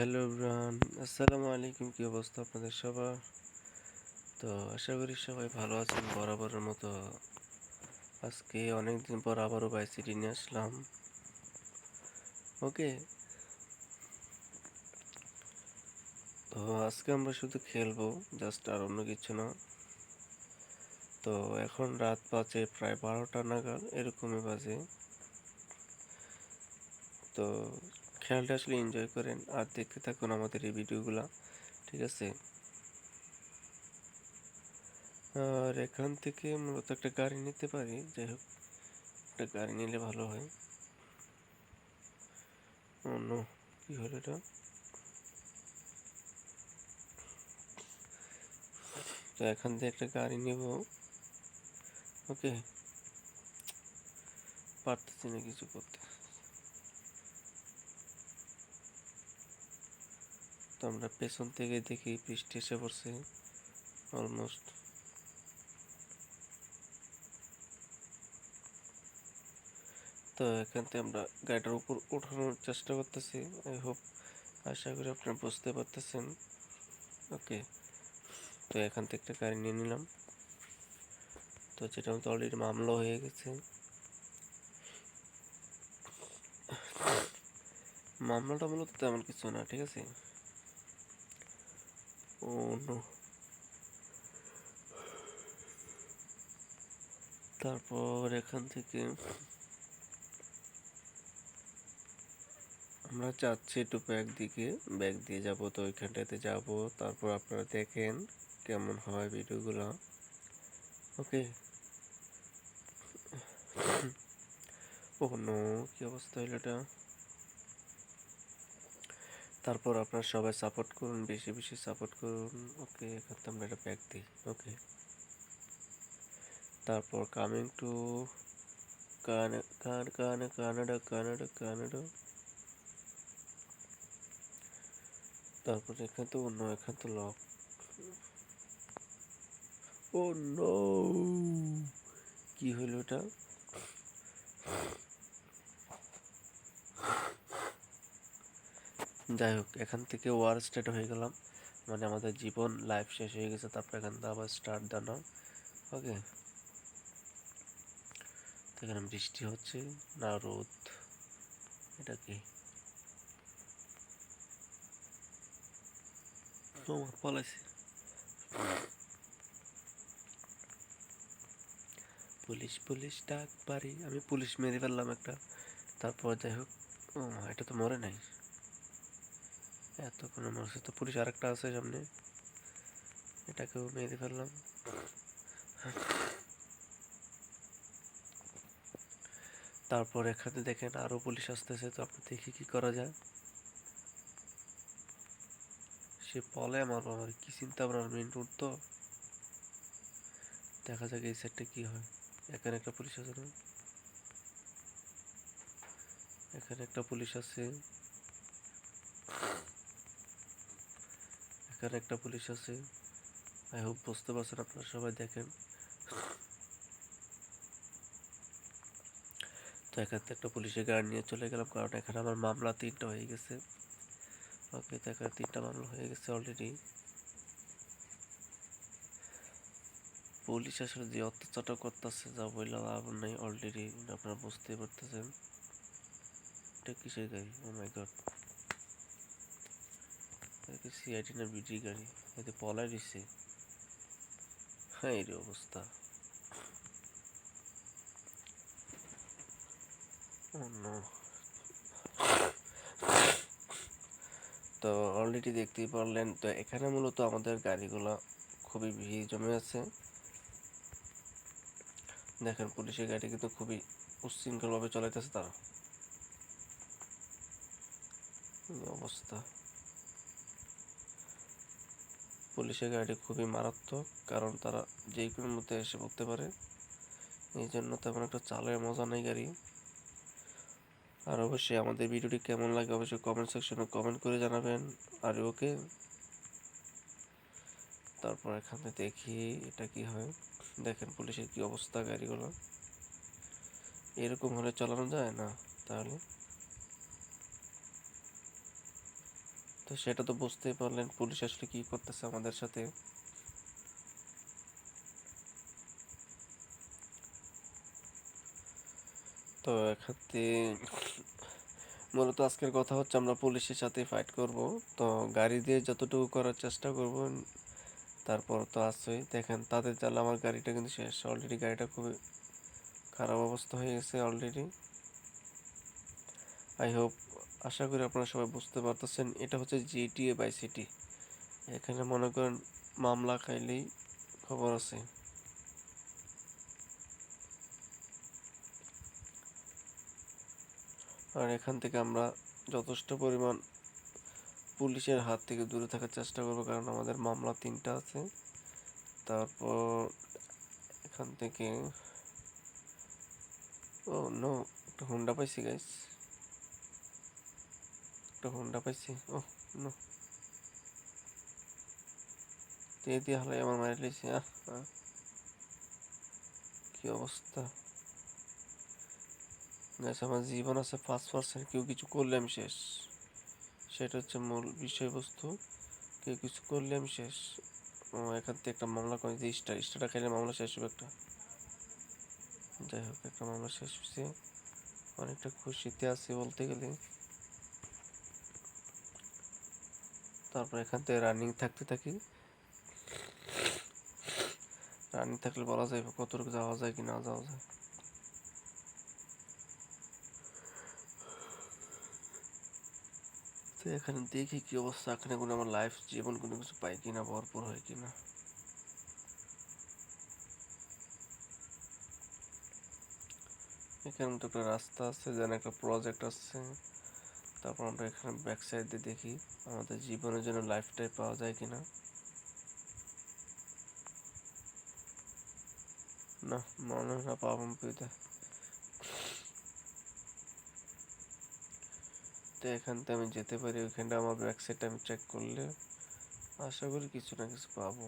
Hello everyone, আসসালামু আলাইকুম। কি অবস্থা আপনাদের সবার? তো আশা করি সবাই ভালো আছেন। বরাবরের মতো আজকে অনেকদিন পর আবারও ভার্সিটি নিয়ে আসলাম। ওকে, তো আজকে আমরা শুধু খেলবো, জাস্ট আর অন্য কিছু না। তো এখন রাত বাজে প্রায় 12টা নাগাদ, এরকমই বাজে। তো খেলাটা আসলে এনজয় করেন আর দেখতে থাকুন আমাদের এই ভিডিওগুলা, ঠিক আছে? আর এখান থেকে মূলত একটা গাড়ি নিতে পারি, যাই হোক একটা গাড়ি নিলে ভালো হয়। ও নো, কি হলো এটা? তো এখান থেকে একটা গাড়ি নিব। ওকে, পারতেছি না কিছু করতে। তো আমরা পেছন থেকে দেখি বৃষ্টি এসে পড়ছে অলমোস্ট। তো এখান থেকে আমরা গাড়িটার উপর ওঠানোর চেষ্টা করতেছি। আই হোপ, আশা করি আপনারা বুঝতে পারতেছেন। ওকে, তো এখান থেকে একটা গাড়ি নিয়ে নিলাম। তো যেটা মতো অলরেডি মামলা হয়ে গেছে। মামলাটা মূলত তেমন কিছু না, ঠিক আছে? ও নো, তারপর এখান থেকে আমরা যাচ্ছি একটু ব্যাগ দিয়ে যাব। তো ওইখানটাতে যাব, তারপর আপনারা দেখেন কেমন হয় ভিডিওগুলো। ওকে। ও নো, কি অবস্থা হইলো এটা? তারপর আপনারা সবাই সাপোর্ট করুন, বেশি বেশি সাপোর্ট করুন। ওকে, এখান থেকে আমরা একটা ব্যাগ দিই। ওকে, তারপর coming to Canada Canada Canada. তারপর এখান তো অন্য, এখান তো লক। ও নো, কি হইলো এটা? যাই হোক, এখান থেকে ওয়ার স্টার্ট হয়ে গেলাম, মানে আমাদের জীবন লাইফ শেষ হয়ে গেছে। তারপর এখান থেকে আবার স্টার্ট দেওয়া। ওকে, তো এখানে বৃষ্টি হচ্ছে না রোদ? এটা কি? পলাইছে, পুলিশ পুলিশ ডাক পারি, আমি পুলিশ মেরে ফেললাম একটা। তারপর যাই হোক, ও মা, এটা তো মরে নাই। এতক্ষণ মরছে তো। পুলিশ আরেকটা আছে সামনে, এটাকেও মেরে ফেললাম। তারপর এখানে দেখেন আরো পুলিশ আসতেছে, তো আপনি দেখি কি করা যায়। সে পলে মারবো, আমার কি চিন্তা ভাবনা, মেন রোড তো। দেখা যাক এই সাইডটা কি হয়। এখানে একটা পুলিশ আছে না? এখানে একটা পুলিশ আছে, এখানে একটা পুলিশ আছে। আই হোপ বুঝতে পারছেন আপনারা সবাই, দেখেন। তো এখান থেকে একটা পুলিশের গাড়ি নিয়ে চলে গেলাম, কারণ এখানে আমার মামলা 3টা হয়ে গেছে। ওকে, তো এখানে 3টা মামলা হয়ে গেছে অলরেডি। পুলিশ আসলে যে অত্যাচারটা করতেছে, যা বললে লাভ নাই। অলরেডি আপনারা বুঝতেই পারতেছেন। এটা কিসের গাড়ি? ও মাই গড, সিআইডি না বিডি গাড়ি? এতে পলাই দিচ্ছে। হ্যাঁ, এই অবস্থা। ও নো। তো অলরেডি দেখতেই পারলেন, তো এখানে মূলত আমাদের গাড়িগুলো খুবই ভিড় জমে আছে। দেখেন পুলিশের গাড়ি কিন্তু খুবই উচ্ছৃঙ্খলভাবে চলাইতেছে তারা। এই অবস্থা। পুলিশের গাড়ি খুবই মারাত্মক, কারণ তারা যে কোনো মধ্যে এসে পড়তে পারে। এই জন্য তেমন একটা চালের মজা নেই গাড়ি। আর অবশ্যই আমাদের ভিডিওটি কেমন লাগে অবশ্যই কমেন্ট সেকশনে কমেন্ট করে জানাবেন। আর ওকে, তারপর এখানে দেখি এটা কি হয়। দেখেন পুলিশের কি অবস্থা গাড়িগুলো। এরকম হলে চালানো যায় না তাহলে? তো তো সেটা তো বুঝতেই পারলেন পুলিশ আসলে কি করতেছে আমাদের সাথে। তো এক্ষেত্রে মূলত আজকের কথা হচ্ছে আমরা পুলিশের সাথে ফাইট করব। তো গাড়ি দিয়ে যতটুকু করার চেষ্টা করব। তারপর তো আছেই দেখেন তাদের জ্বালা আমার গাড়িটা কিন্তু শেষ অলরেডি, গাড়িটা খুবই খারাপ অবস্থা হয়ে গেছে অলরেডি। আই হোপ, আশা করি আপনারা সবাই বুঝতে পারতেছেন এটা হচ্ছে জিটিএ বাই সিটি। এখানে মনে করেন মামলা খাইলেই খবর আছে। আর এখান থেকে আমরা যথেষ্ট পরিমাণ পুলিশের হাত থেকে দূরে থাকার চেষ্টা করবো, কারণ আমাদের মামলা 3টা আছে। তারপর এখান থেকে ও নো, একটা হুন্ডা পাইছি গাইস, একটা হুন্ডা পাইছি। ও নো, দিয়ে দিয়ে হালাই আমার মারি লিছি। কি অবস্থা গাইস, আমার জীবন আছে 5%, কেউ কিছু করলে আমি শেষ। সেটা হচ্ছে মূল বিষয়বস্তু, কেউ কিছু করলে আমি শেষ। ও এখান থেকে একটা মামলা করে যে স্টারটা খাইলে মামলা শেষ হবে একটা। যাই হোক, একটা মামলা শেষ হয়েছে, অনেকটা খুশিতে আছি বলতে গেলে। তারপর এখান থেকে রানিং থাকতে থাকি, রানিং থাকলে বলা যায় কতটুকু যাওয়া যায় কি না যাওয়া যায়। তো এখানে দেখি কি অবস্থা, এখানে কোনো আমার লাইফ জীবন কোনো কিছু পাই কিনা, ভরপুর হয় কিনা। এখানে মতো একটা রাস্তা আছে, যেন একটা প্রজেক্ট আছে। তারপর আমরা এখানে ব্যাক সাইড দিয়ে দেখি আমাদের জীবনের জন্য লাইফটাই পাওয়া যায় কিনা। না, মনে হয় না পাবো পেতে। তো এখান থেকে আমি যেতে পারি, ওইখানটা আমার ব্যাক সাইডটা আমি চেক করলে আশা করি কিছু না কিছু পাবো।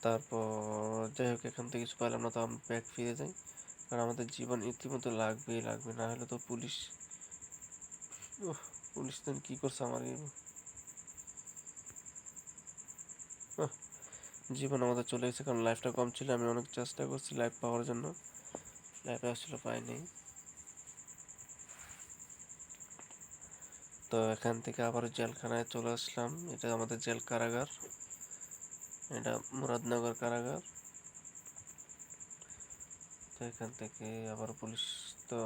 তারপর যাই হোক, এখান থেকে কিছু পাইলাম না, তো আমি ব্যাক ফিরে যাই, কারণ আমাদের জীবন ইতিমধ্যে লাগবেই লাগবে, না হলে তো পুলিশ, পুলিশ তো কি করছে আমার জীবন আমাদের চলে গেছে, কারণ লাইফটা কম ছিল। আমি অনেক চেষ্টা করছি লাইফ পাওয়ার জন্য, লাইফ আসলে পাইনি। তো এখান থেকে আবার জেলখানায় চলে আসলাম, এটা আমাদের জেল কারাগার, এটা মুরাদনগর কারাগার। তো এখান থেকে আবার পুলিশ, তো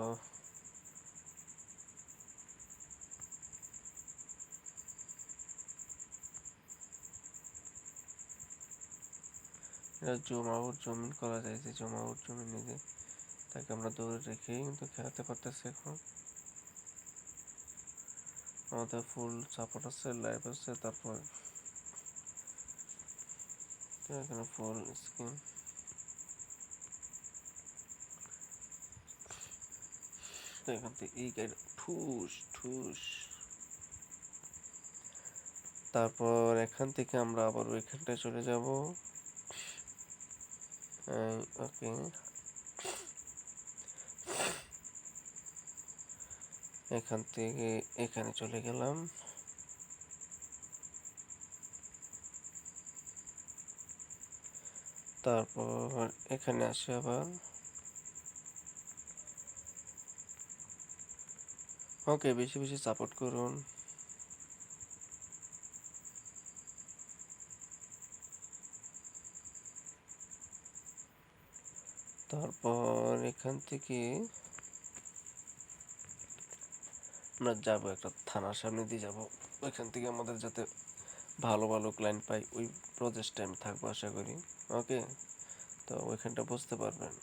এটা জুম আউট জুম ইন করা যায়, যে জুম আউট জুম ইন নিজে, তাকে আমরা দৌড়ে রেখেই কিন্তু খেলাতে পারতেছি এখন। আমাদের ফুল সাপোর্ট আছে, লাইভ আছে। তারপর এখানে ফুল স্ক্রিন, তো এখান থেকে এই গাড়ি ঠুস ঠুস। তারপর এখান থেকে আমরা আবার ওইখানটায় চলে যাব। ওকে, এখান থেকে এখানে চলে গেলাম। তারপর এখানে আসে আবার, ওকে, বেশি বেশি সাপোর্ট করুন। তারপর এখান থেকে আমরা যাবো একটা থানার সামনে দিয়ে যাব, ওইখান থেকে আমাদের যাতে ভালো ভালো ক্লায়েন্ট পাই, ওই প্রজেক্টে আমি থাকবো আশা করি। ওকে, তো ওইখানটা বুঝতে পারবেন।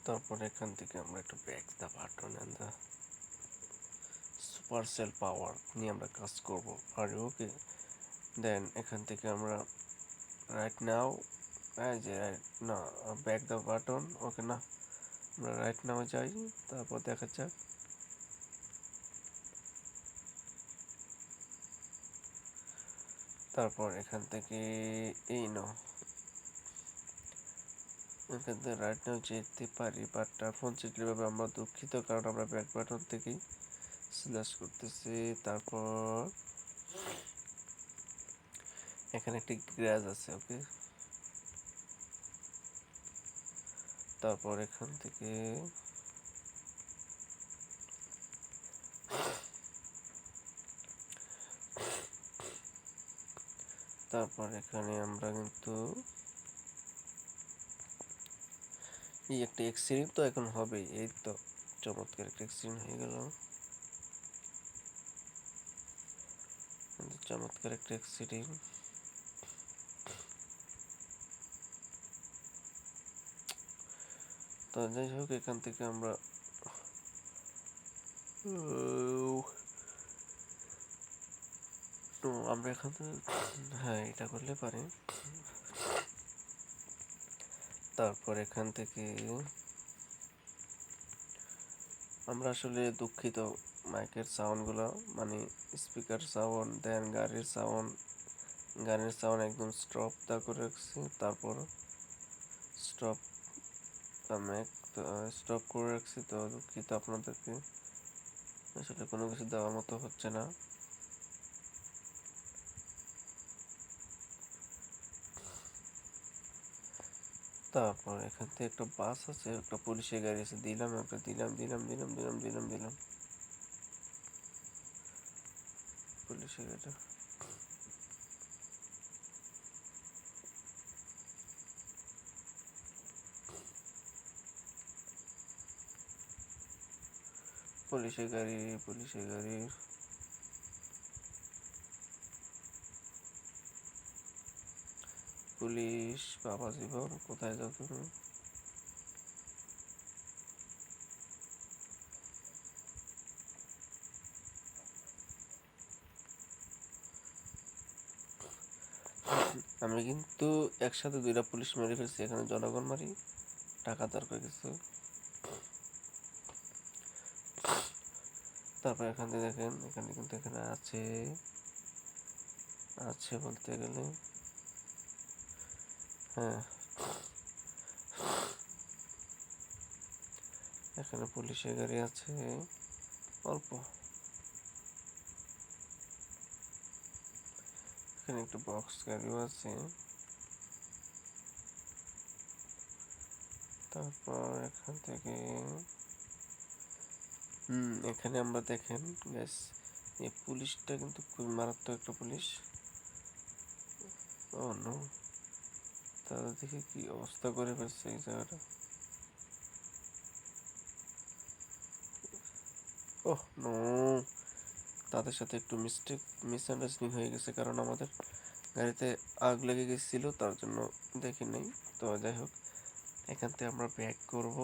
তারপর এখান থেকে আমরা একটু back the button and the super cell power নিয়ে আমরা কাজ করবো পারি। ওকে, দেন এখান থেকে আমরা রাইট নাও, যে রাইট না, ব্যাক দা বাটন, ওকে না, আমরা রাইট নাও যাই, তারপর দেখা যাক। তারপর এখান থেকে এই নো এখান থেকে রাইট নাও যেতে পারি, বাট ফোন চিটলিভাবে আমরা দুঃখিত, কারণ আমরা ব্যাক বাটন থেকেই স্ল্যাশ করতেছি। তারপর এখানে একটি গ্যাস আছে, ওকে। তারপর এখান থেকে এখানে আমরা কিন্তু এই একটা এক্সিডেন্ট তো এখন হবে, এই তো চমৎকার একটা এক্সিডেন্ট হয়ে গেল, চমৎকার একটা এক্সিডেন্ট। তো যাই হোক, এখান থেকে আমরা তো আমরা এখান থেকে হ্যাঁ এটা করলে পারি। তারপর এখান থেকে আমরা আসলে দুঃখিত, মাইকের সাউন্ডগুলো মানে স্পিকার সাউন্ড, দেন গাড়ির সাউন্ড একদম স্টপ দা করে রাখছি। তারপর স্টপ স্টপ করে রাখছি, তো দুঃখিত আপনাদেরকে, আসলে কোনো কিছু দেওয়ার মতো হচ্ছে না। তারপর এখান থেকে একটা বাস আছে, একটা পুলিশের গাড়ি আছে, দিলাম একটা, দিলাম পুলিশের গাড়িটা। পুলিশের গাড়ি পুলিশ বাবা জীবন, কোথায় যাও তুমি? আমি কিন্তু একসাথে দুইটা পুলিশ মেরে ফেলছি, এখানে জনগণ মারি, টাকা দরকার কিছু। তারপর এখান থেকে দেখেন, এখানে কিন্তু এখানে আছে বলতে গেলে, হ্যাঁ এখানে পুলিশের গাড়ি আছে অল্প, এখানে একটা বক্স গাড়িও আছে। তারপর এখান থেকে এখানে আমরা দেখেন গ্যাস, এই পুলিশটা কিন্তু খুবই মারাত্মক একটা পুলিশ। ও নো, তাদের দেখে কি অবস্থা করে ফেলছে এই জায়গাটা। ওহ নো, তাদের সাথে একটু মিসআন্ডারস্ট্যান্ডিং হয়ে গেছে, কারণ আমাদের গাড়িতে আগ লেগে গেছিল, তার জন্য দেখি নাই। তো যাই হোক, এখান থেকে আমরা ব্যাক করব।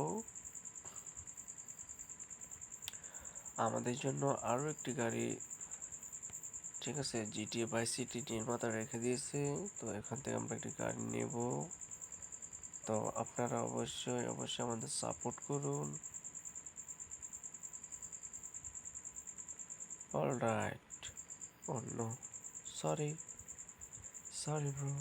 আমাদের জন্য আরও একটি গাড়ি, ঠিক আছে, জিটিএ বাই সিটি নির্মাতা রেখে দিয়েছে, তো এখান থেকে আমরা একটি গাড়ি নেব। তো আপনারা অবশ্যই আমাদের সাপোর্ট করুন। অলরাইট, ও নো, সরি ব্রো।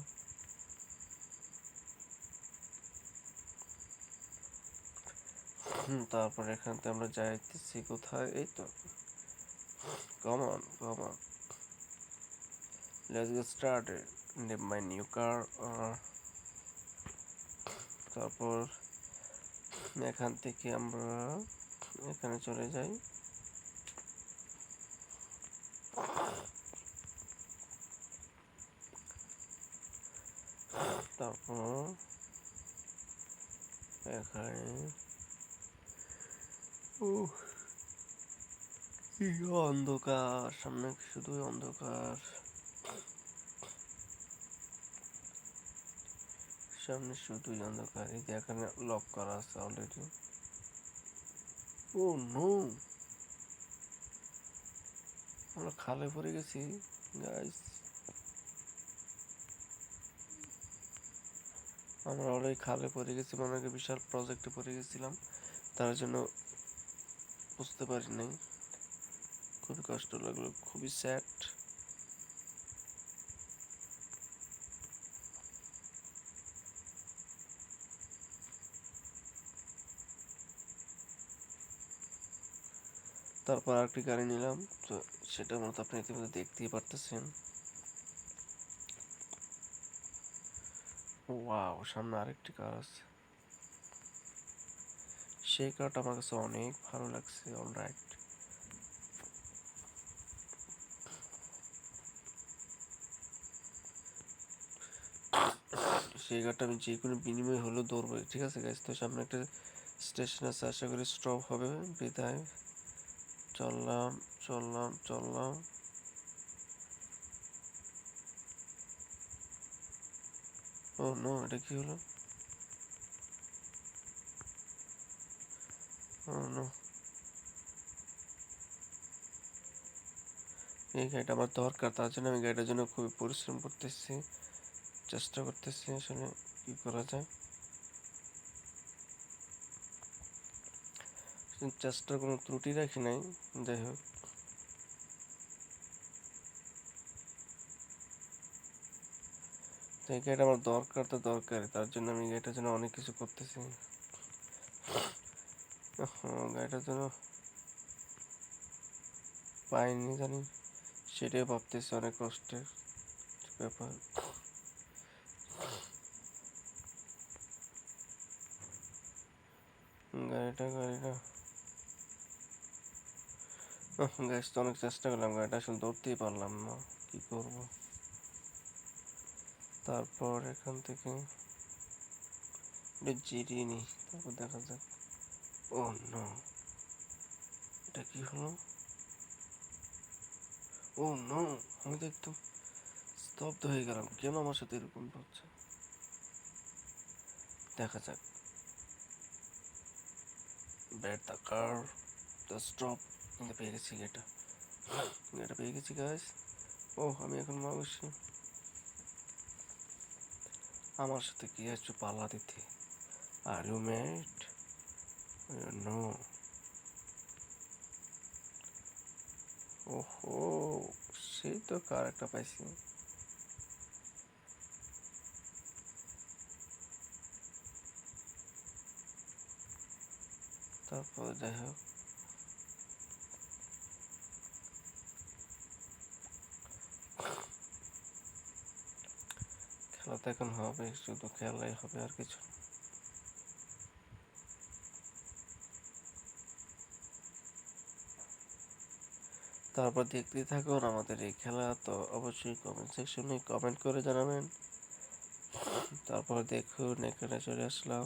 তারপর এখান থেকে আমরা যাইতেছি কোথায়, এই তো, come on let's get started in my new car. তারপর এখান থেকে আমরা এখানে চলে যাই। তারপর এখানে অন্ধকার, সামনে শুধুই অন্ধকার, এই যে এখানে লক করা আছে অলরেডি। ও নো, আমরা খালে পড়ে গেছি গাইস, আমরা অলরেডি খালে পড়ে গেছি, মানে বিশাল প্রজেক্টে পড়ে গেছিলাম, তার জন্য বুঝতে পারি নাই, খুবই কষ্ট লাগলো, খুবই স্যাড। তারপর আরেকটি গাড়ি নিলাম, তো সেটার মতো আপনি ইতিমধ্যে দেখতেই পারতেছেন। ওয়াও, সামনে আরেকটি কার আছে, সেই কারটা আমার কাছে অনেক ভালো লাগছে। অলরাইট, সেই কারটা আমি যে কোনো বিনিময়ে হলেও দৌড়বো। ঠিক আছে গাইস, তো সামনে একটা স্টেশন আছে, আশা করি স্টপ হবে। বিদায়, চললাম চললাম চললাম। ও নো, এটা কি হলো? ও নো, এই গাড়িটা আমার দরকার, তার জন্য আমি গাড়িটার জন্য খুবই পরিশ্রম করতেছি, চেষ্টা করতেছি আসলে কি করা যায়। চেষ্টার কোনো ত্রুটি রাখি নাই, যাই হোক। তো এই গাড়িটা আমার দরকার, তো দরকার, তার জন্য আমি গাড়িটার জন্য অনেক কিছু করতেছি। গাড়িটার জন্য পাইনি জানি, সেটাই ভাবতেছি, অনেক কষ্টের ব্যাপার। গাড়িটা গ্যাস তো অনেক চেষ্টা করলাম, গাড়িটা আসলে ধরতেই পারলাম না, কি করব। তারপর এখান থেকে জিরিয়ে নিই, তারপর দেখা যাক। ও নো, এটা কি হলো? ও নো, আমি তো একদম স্তব্ধ হয়ে গেলাম, কেন আমার সাথে এরকম হচ্ছে। দেখা যাক। Bat the car, the stop. পেয়ে গেছি গাড়িটা, গাড়িটা পেয়ে গেছি গাইস। ও, আমি এখন অবশ্যই আমার সাথে কি আসছো পাল্লা দিতে? Are you mad? নো। ওহো, সেই তো কার একটা পাইছি। তারপর যাই হোক, খেলা তো এখন হবে, শুধু খেলাই হবে, আর কিছু না। তারপর দেখতেই থাকুন আমাদের এই খেলা, তো অবশ্যই কমেন্ট সেকশনে কমেন্ট করে জানাবেন। তারপর দেখুন এখানে চলে আসলাম।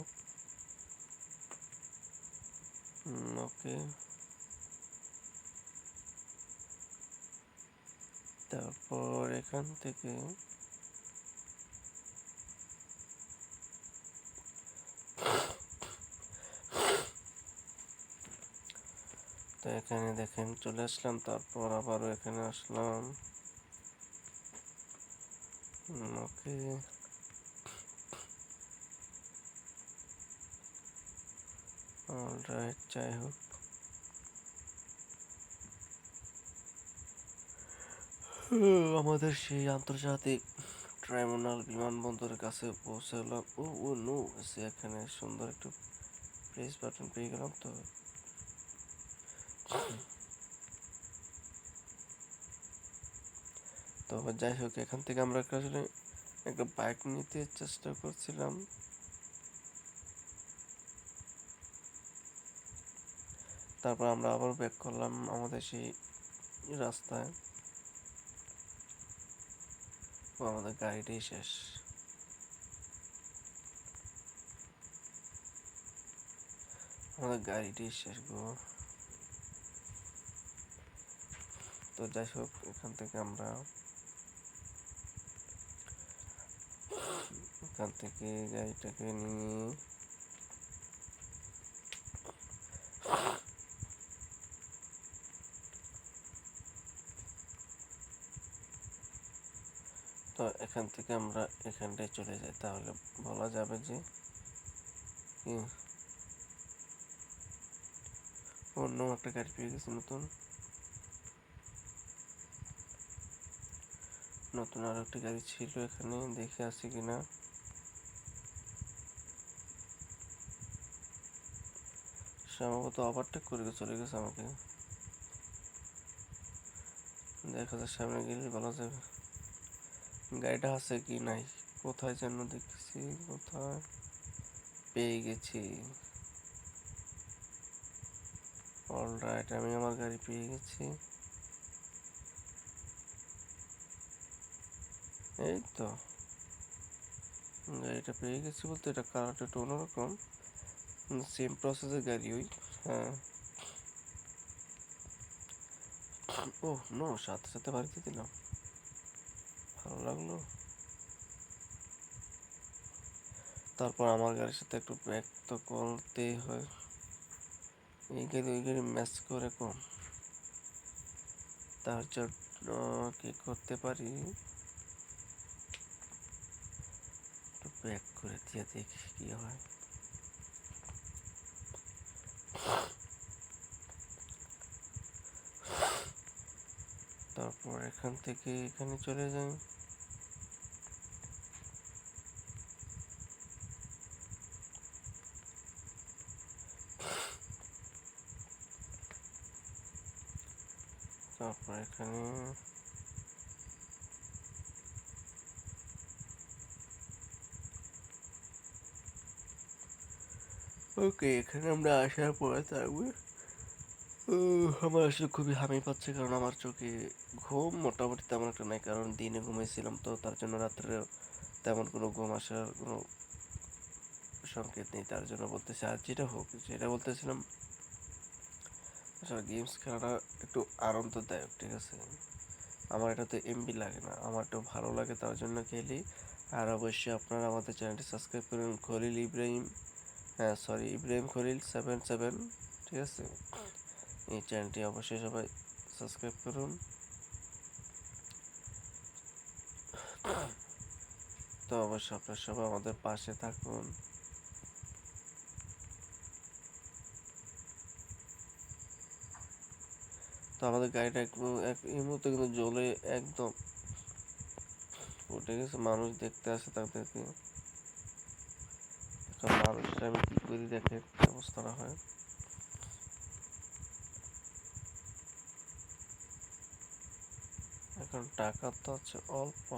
ওকে, তারপর এখান থেকে তো এখানে দেখেন চলে আসলাম, তারপর আবারও এখানে আসলাম। ওকে, অলরাইট, যাই হোক। আমাদের সেই আন্তর্জাতিক টার্মিনাল বিমানবন্দরের কাছে পৌঁছালাম। ও ও নো, এখানে সুন্দর একটু প্রেস বাটন পেয়ে গেলাম। তো তো যাই হোক, এখান থেকে আমরা আসলে একটা বাইক নিতে চেষ্টা করছিলাম। তারপর আমরা আবার ব্যাক করলাম আমাদের সেই রাস্তায়। ও, আমাদের গাড়িটাই শেষ, আমাদের গাড়িটাই শেষ গো। তো যাই হোক, এখান থেকে আমরা গাড়িটাকে নিয়ে তো এখান থেকে আমরা এখানটায় চলে যাই, তাহলে বলা যাবে যে কি অন্য একটা গাড়ি পেয়ে গেছি, নতুন নতুন আরো একটা গাড়ি ছিল এখানে, দেখে আসি কিনা। সম্ভবত ওভারটেক করে চলে গেছে আমাকে। দেখা যাক সামনে গেলে বলা যাবে গাড়িটা আছে কি নাই। কোথায় যেন দেখছি, কোথায় পেয়ে গেছি। অলরাইট, আমি আমার গাড়ি পেয়ে গেছি। এই তো গাড়িটা পেয়ে গেছি, বলতে এটা কালারটা একটু অন্যরকম, সেম প্রসেসের গাড়ি ওই। হ্যাঁ, ও নো, সাথে সাথে বাড়িতে দিলাম, ভালো লাগলো। তারপর আমার গাড়ির সাথে একটু ব্যাক তো করতেই হয়, এই গাড়ি ওই গাড়ি ম্যাচ করে কম। তার জন্য কি করতে পারি, একটু ব্যাক করে দিয়ে দেখি কি হয়। তারপর এখান থেকে এখানে চলে যাই। তারপর এখানে ওকে, এখানে আমরা আসার পরে থাকবো। আমার আসলে খুবই হামি পাচ্ছে, কারণ আমার চোখে ঘুম মোটামুটি তেমন একটা নাই, কারণ দিনে ঘুমাইছিলাম তো, তার জন্য রাত্রে তেমন কোনো ঘুম আসার কোনো সংকেত নেই। তার জন্য বলতেছি, আর যেটা হোক, যেটা বলতেছিলাম, আসলে গেমস খেলাটা একটু আনন্দদায়ক, ঠিক আছে। আমার এটাতে এমবি লাগে না, আমার একটু ভালো লাগে, তার জন্য খেলি। আর অবশ্যই আপনারা আমাদের চ্যানেলটি সাবস্ক্রাইব করুন, খলিল ইব্রাহিম, হ্যাঁ সরি, ইব্রাহিম খলিল 77, ঠিক আছে। এই চ্যানেলটি অবশ্যই সবাই সাবস্ক্রাইব করুন। তো অবশ্যই আপনারা সবাই আমাদের পাশে থাকুন। তো আমাদের গাড়িটা এই মুহূর্তে কিন্তু জ্বলে একদম উঠে গেছে, মানুষ দেখতে আসে তাদেরকে। এখন মানুষটা আমি কি করি দেখে কি অবস্থাটা হয়। এখন টাকা তো আছে অল্প,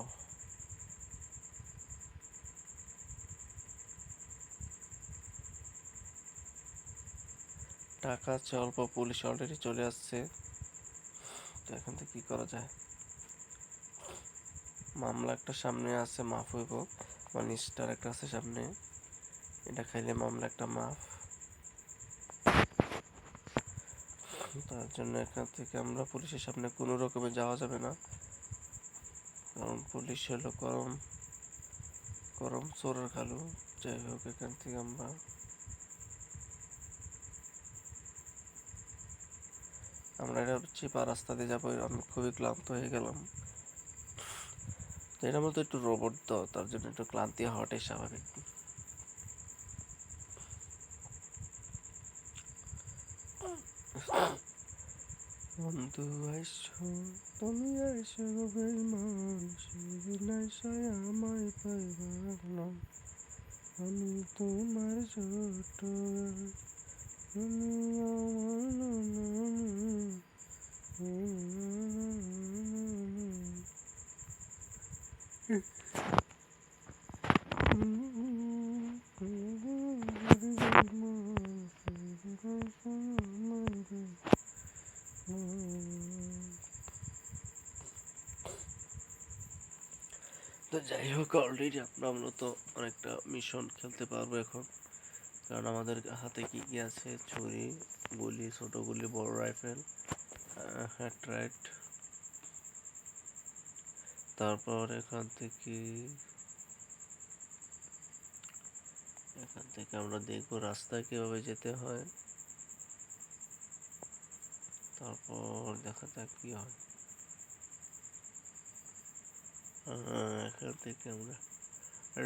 টাকা আছে অল্প, পুলিশ অলরেডি চলে আসছে। তো এখান থেকে কি করা যায়, মামলা একটা সামনে আছে, মাফ হইব, মানে স্টার একটা আছে সামনে, এটা খাইলে মামলা একটা মাফ। তার জন্য এখান থেকে আমরা পুলিশের সামনে কোনো রকমে যাওয়া যাবে না, কারণ পুলিশ হলো গরম গরম চোরের খালু। যাই হোক, এখান থেকে আমরা এটা চিপা রাস্তা দিয়ে যাবো, আমি খুবই ক্লান্ত হয়ে গেলাম। তো এটা মতো একটু রোবট তো, তার জন্য একটু ক্লান্তি হওয়াটাই স্বাভাবিক। বন্ধু আইসো, তুমি আইসো গো বেইমান, সেদিন আইসায় আমায় পাইবার না, আমি তোমার ছোট, তুমি আমার তো যাই হোক, অলরেডি আমরা মূলত অনেকটা মিশন খেলতে পারবো এখন, কারণ আমাদের হাতে কি কি আছে, ছুরি, গুলি, ছোট গুলি, বড় রাইফেল, হ্যাটরাইট। তারপর এখান থেকে আমরা দেখবো রাস্তায় কিভাবে যেতে হয়, তারপর দেখা যাক কি হয়। এখান থেকে আমরা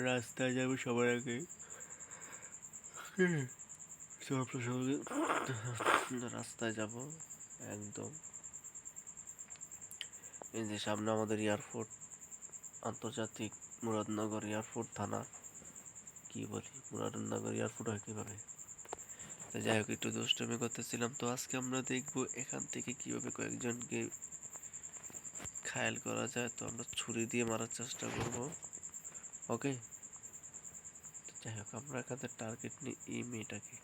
রাস্তায় যাবো সবার আগে। তো আমরা সবাই রাস্তায় যাব একদম। এই যে সামনে আমাদের এয়ারপোর্ট, আন্তর্জাতিক মুরাদনগর এয়ারপোর্ট থানা, কি বলি, মুরাদনগর এয়ারপোর্ট হয় কিভাবে। তো যাই হোক, একটু দুষ্টুমি করতেছিলাম। তো আজকে আমরা দেখবো এখান থেকে কিভাবে কয়েকজনকে ঘায়েল করা যায় তো আমরা ছুরি দিয়ে মারার চেষ্টা করব। ওকে, যাই হোক আমরা এখানে টার্গেট নিই এই মেয়েটাকে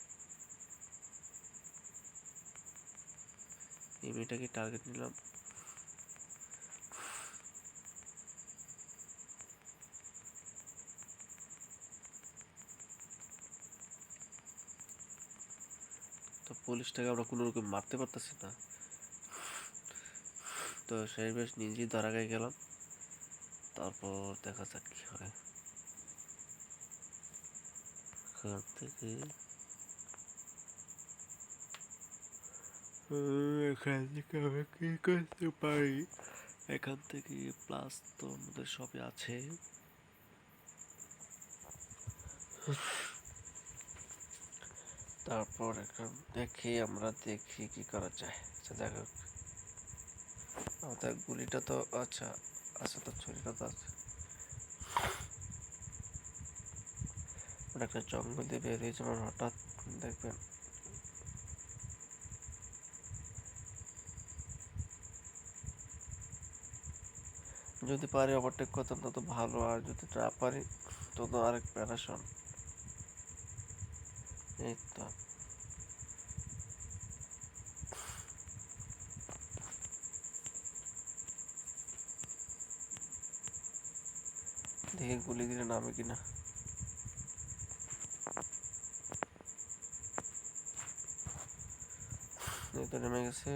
টার্গেট নিলাম। তো পুলিশটাকে আমরা কোনো রকম মারতে পারতেছি না, তো সেই বেশ নিজেই ধরা গায়ে গেলাম। তারপর দেখা যাক কি হয়। এখান থেকে আমি কি করতে পারি? এখান থেকে প্লাস তো আমাদের সবই আছে। তারপর এখন দেখি কি করা যায়। আচ্ছা দেখো, আমাদের গুলিটা তো আচ্ছা আচ্ছা, তো ছুরিটা তো আছে। একটা জঙ্গল দিয়ে বের হয়ে যেমন হঠাৎ দেখবেন যদি পারি ওভারটেক করতাম তত ভালো, আর যদি না পারি তত আরেক প্যারাশন। এই তো দেখি গুলি দিলে নামে কিনা। এই তো নেমে গেছে।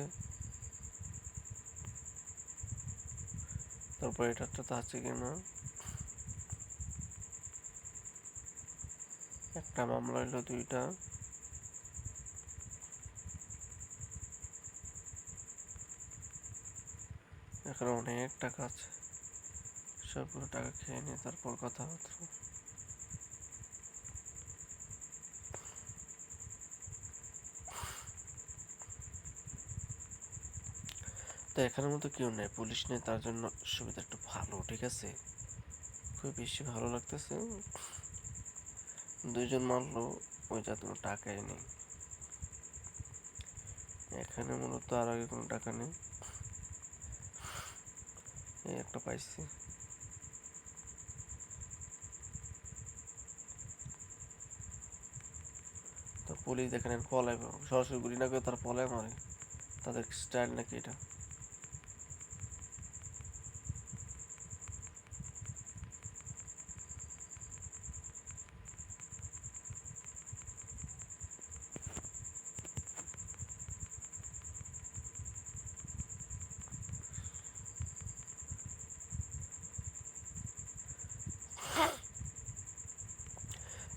তারপর এটাতে তো আছে কিনা। একটা মামলা হইলো, দুইটা। এখানে অনেক টাকা আছে, সবগুলো টাকা খেয়ে নিয়ে তারপর কথাবার্তা। তো এখানের মতো কেউ নেই, পুলিশ নেই, তার জন্য সুবিধা একটু ভালো। ঠিক আছে, খুব বেশি ভালো লাগতেছে। দুইজন মারলো, ওই যা কোনো টাকাই নেই এখানে, মূলত আর আগে কোনো টাকা নেই। এই একটা পাইছি। তো পুলিশ দেখেন পলায়, সরাসরি গুলি না করে তারা পলায় মারে, তাদের স্টাইল নাকি এটা।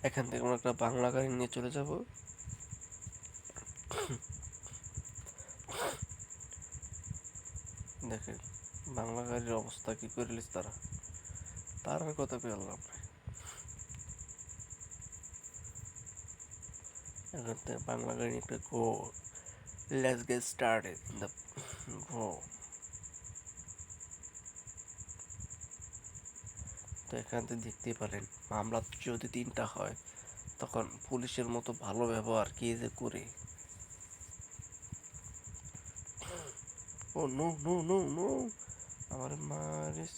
এখান থেকে আমরা একটা বাংলা গাড়ি নিয়ে চলে যাব। দেখে বাংলা গাড়ির অবস্থা কি করে তারা, তার আর কথা পেলাম। এখান থেকে বাংলা গাড়ি একটা go, let's get started in the go. তো এখান থেকে দেখতেই পারেন মামলা যদি 3টা হয় তখন পুলিশের মতো ভালো ব্যবহার কে যে করে। ও নো নো নো নো, আমার মারিস।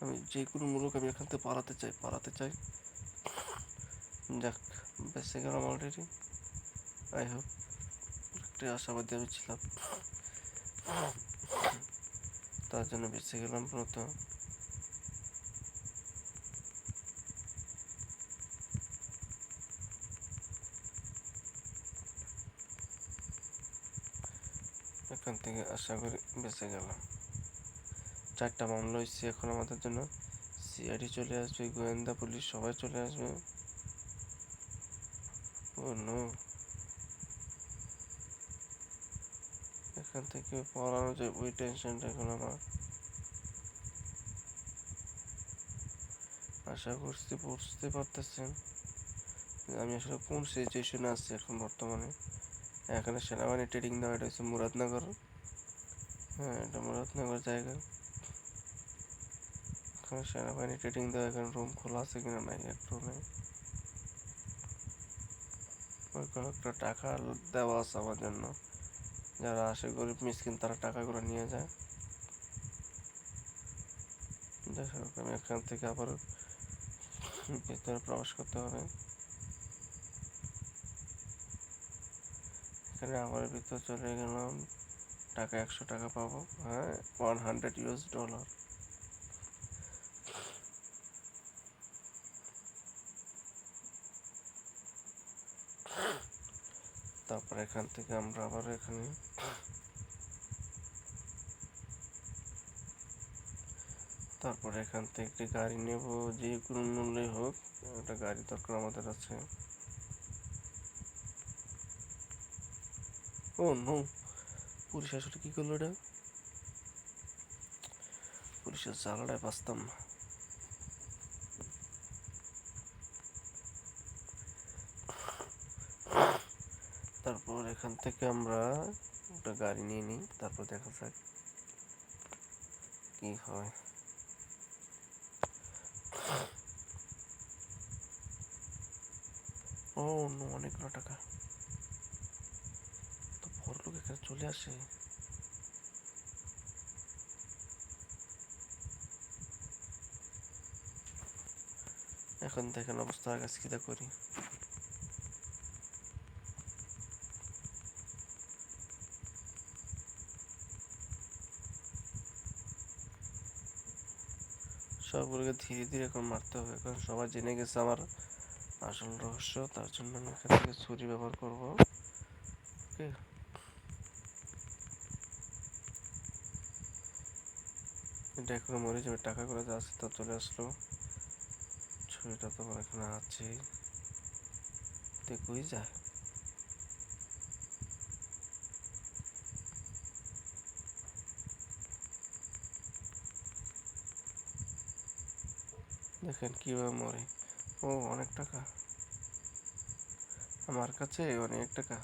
আমি যে কোনো মূলক আমি এখান থেকে পালাতে চাই। যাক, বেঁচে গেলাম অলরেডি। আই হোপ, একটা আশাবাদী আমি ছিলাম, তার জন্য বেঁচে গেলাম প্রথম। এখান থেকে আশা করি বেঁচে গেলাম। 4টা মামলা হয়েছে এখন আমাদের জন্য। সিআইডি চলে আসবে, গোয়েন্দা পুলিশ সবাই চলে আসবে। ও নো, এখান থেকে পড়ানো যায় ওই টেনশনটা এখন আমার। আশা করছি বুঝতে পারতেছেন আমি আসলে কোন সিচুয়েশনে আছি এখন বর্তমানে। এখানে সেনাবাহিনী ট্রেনিং দেওয়া, এটা হচ্ছে মুরাদনগর। হ্যাঁ, এটা মুরাদনগর জায়গা। এখানে সেনাবাহিনী ট্রেনিং দেওয়া, এখানে রুম খোলা আছে কিনা, নাই, একটু নেই। ওই কয়েকটা টাকা দেওয়া আছে আমার জন্য, যারা আসে গরিব মিসকিন তারা টাকাগুলো নিয়ে যায়। যাই হোক, আমি এখান থেকে আবার ভিতরে প্রবেশ করতে হবে। এখানে আবার ভিতরে চলে গেলাম, টাকা 100 টাকা পাবো। হ্যাঁ, $100। তারপর এখান থেকে আমরা আবার এখানে তারপর এখান থেকে একটি গাড়ি নেব, যে কোনো মূল্যে হোক, একটা গাড়ি দরকার আমাদের আছে। ও নো, পুলিশ আসলে কি করলো এটা? পুলিশের জ্বালাটায় বাঁচতাম না। তারপর এখান থেকে আমরা একটা গাড়ি নিয়ে নিই, তারপর দেখা যাক কি হয়। ও নো, অনেকগুলো টাকা। তো বড় লোক এখানে চলে আসে। এখন দেখেন অবস্থা, কাছে কিটা করি। সবগুলোকে ধীরে ধীরে এখন মারতে হবে, কারণ সবাই জেনে গেছে আমার আসল রহস্য। তার জন্য আমি এখান থেকে ছুরি ব্যবহার করব। ওকে, এটা এখন মরে যাবে। টাকাগুলো যা আছে তা চলে আসলো, ছুরিটা তো আমার এখানে আছে, দেখুই যায়। দেখেন কিভাবে মরে। ও, অনেক টাকা আমার কাছে, অনেক টাকা।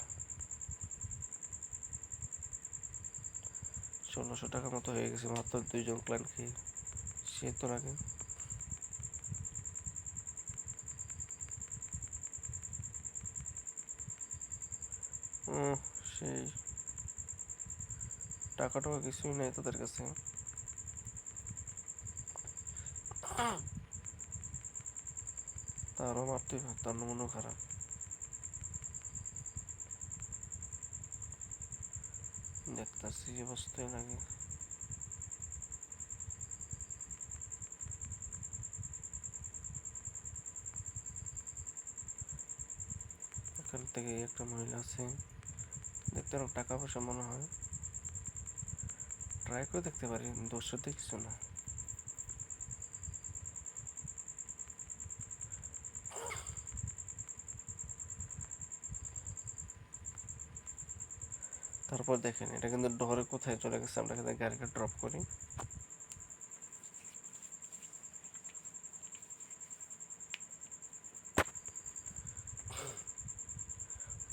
1600 টাকা মতো হয়ে গেছে মাত্র 2জন ক্লায়েন্ট খেয়ে। সে তো লাগে। ও, সেই টাকা টাকা কিছুই নেই তোদের কাছে। তারও মারতে, তার মনও খারাপ। দেখতেছি অবস্থায় লাগে। এখান থেকে একটা মহিলা আছে, দেখতে অনেক টাকা পয়সা মনে হয়। ট্রাই করে দেখতে পারি, দোষ সাথে কিছু না। তারপর দেখেন এটা কিন্তু ডরে কোথায় চলে গেছে। আমরা এখানে গাড়িটা ড্রপ করি।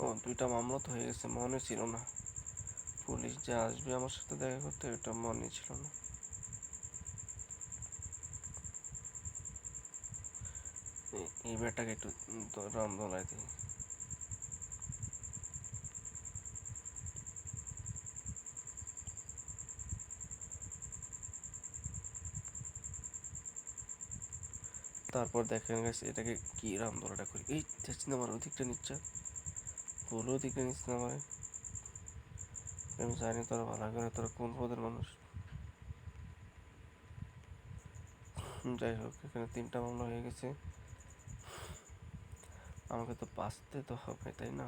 ও, 2টা মামলা তো হয়ে গেছে, মনে ছিল না পুলিশ যে আসবে আমার সাথে দেখা করতে, এটা মনে ছিল না। এই ব্যাটাকে একটু রাম দোলাই দিই। তারপর দেখেন গেছে এটাকে কি রাম দোলাটা করি। এই যাচ্ছি না, আমার ওদিকটা নিচ্ছে, বলো ওদিকটা নিচ্ছে না আমার। আমি জানি তোরা ভালো করে তোরা কোন পদের মানুষ। যাই হোক, এখানে 3টা মামলা হয়ে গেছে, আমাকে তো বাঁচতে তো হবে, তাই না?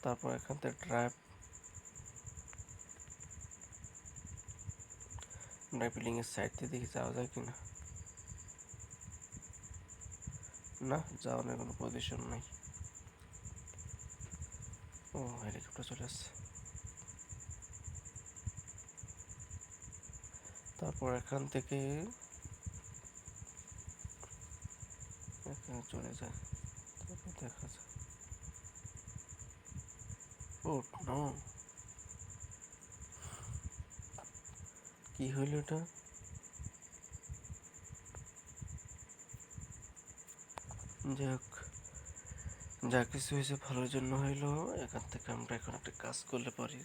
তারপর এখান থেকে ড্রাইভিং এর সাইড দিয়ে দেখি যাওয়া যায় কিনা। না, যাওয়ার কোনো পজিশন নাই। ও, হেলিকপ্টার চলে আসছে। তারপর এখান থেকে এখানে চলে যায়, তারপর দেখা যায়। ও নো, কি হইল এটা? যাই হোক, যা কিছু হয়েছে ভালোর জন্য হইলো। এখান থেকে আমরা এখন একটা কাজ করলে পারি।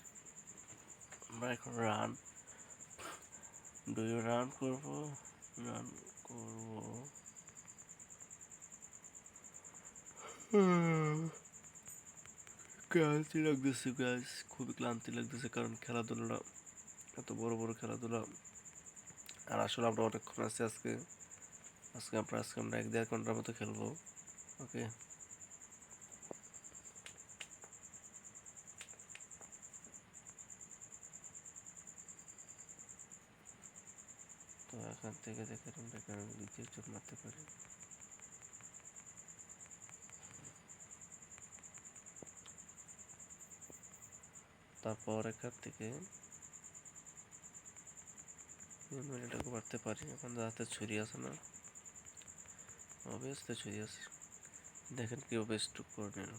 আমরা এখন রান রান করবো। রান করবো। ক্লান্তি লাগতেছে গাইস, খুবই ক্লান্তি লাগতেছে, কারণ খেলাধুলা, এত বড় বড় খেলাধুলা। আর আসলে আমরা অনেকক্ষণ আছি আজকে। আজকে আমরা 1-1.5 ঘন্টার মতো খেলবো। ওকে, তো এখান থেকে দেখেন আমরা এখানে দ্বিতীয় চোট মারতে পারি। তারপর এখান থেকে এটাকে মারতে পারি। এখন হাতে ছুরি আছে না, অবভিয়াসলি ছুরি আছে। দেখেন কিভাবে স্ট্রোক করে নিল।